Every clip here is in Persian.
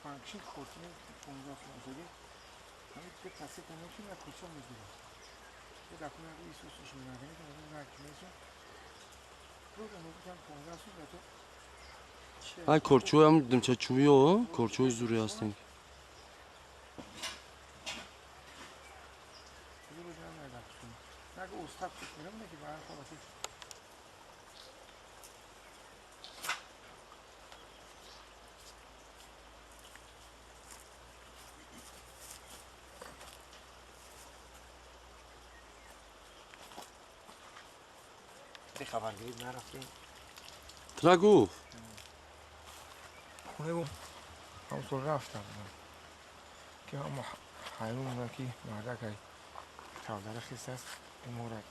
Function خورتیم 15 سالگی همین که تصدیق نمی‌کنیم و کجا می‌گیره یه دفعه نگو ایسوسش می‌نگه که مثلا نکنیشه رو نمی‌کنم 15 سال تو Ay korçoy هم دیدم چه چوبی o korçoy zuri هستن رو جمع نگفتم نگه استاد فکر می‌رم نگه برای خلاصی دی خبر گیرید نرفتیم Tragov خونه گم همونطور رفتم که هم حیرون اونا که مردک های تاودر خیست است این مورد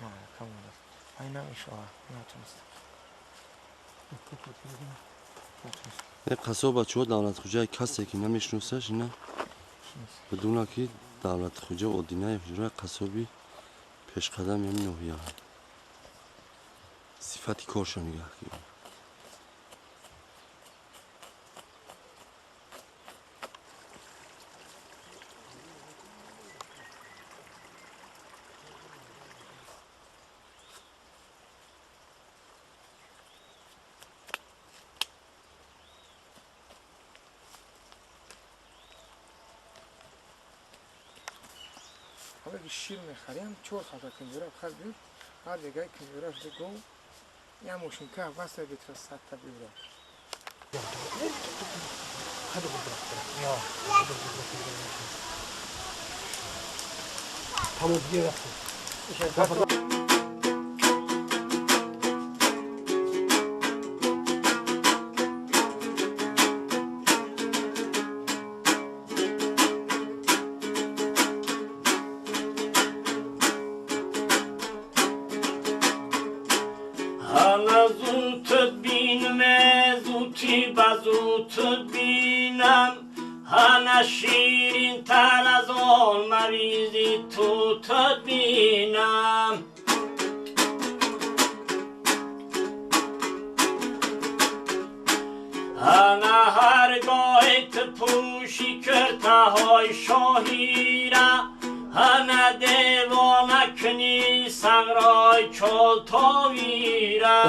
نه کم مورد این نمیشه نتونست قصاب بچه‌ها دولت خوجه کسی که نمیشناسش نه بدون که دولت خوجه اودینه حجره قصابی پیش قدم یعنی نوحیه صفتی کارشو نگاه کنیم حالا که شیر میخریم چور خطا کنجوره بخر بیور هر دیگه کنجوره شده گو یه موشون که واسه بیتر 100 تا بیوره همون دیگه رفتیم شیرین تر از آن مریضی تو بینم انا هرگاه پوشی کرته های شاهی را انا دیوانه کنی سنگرای چال تاوی را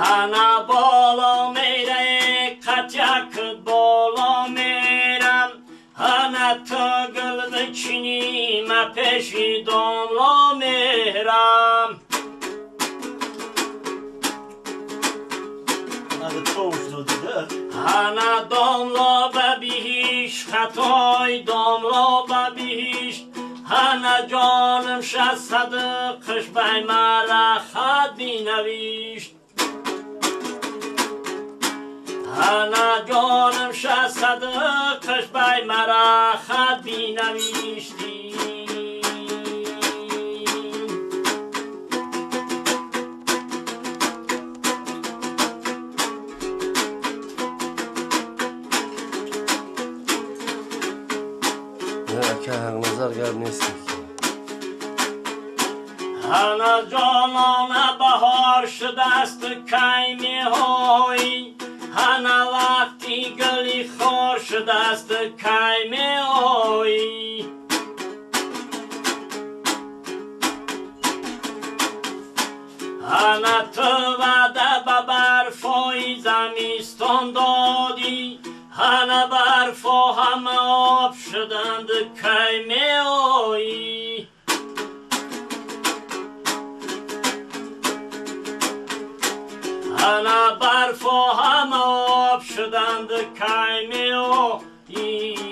انا بالا میره قطعک بالا میرم انا تگل بچینی ما پیشی دانلا میرم انا دانلا ببیش خطای دانلا ببیش انا جانم شد صدقش بی مرا خط بینویشت انا جانم شد صدقش بی مرا خط بینویشتی نه که حق نظر گرد نیستی انا جانانه بهار شده است کیمی های انا وقتی گلی خار شده است کیمی های انا تو وعده به برفای زمستان دادی انا برفا همه آب شدند کیمی های انا برفا همه آب شدند کیمی های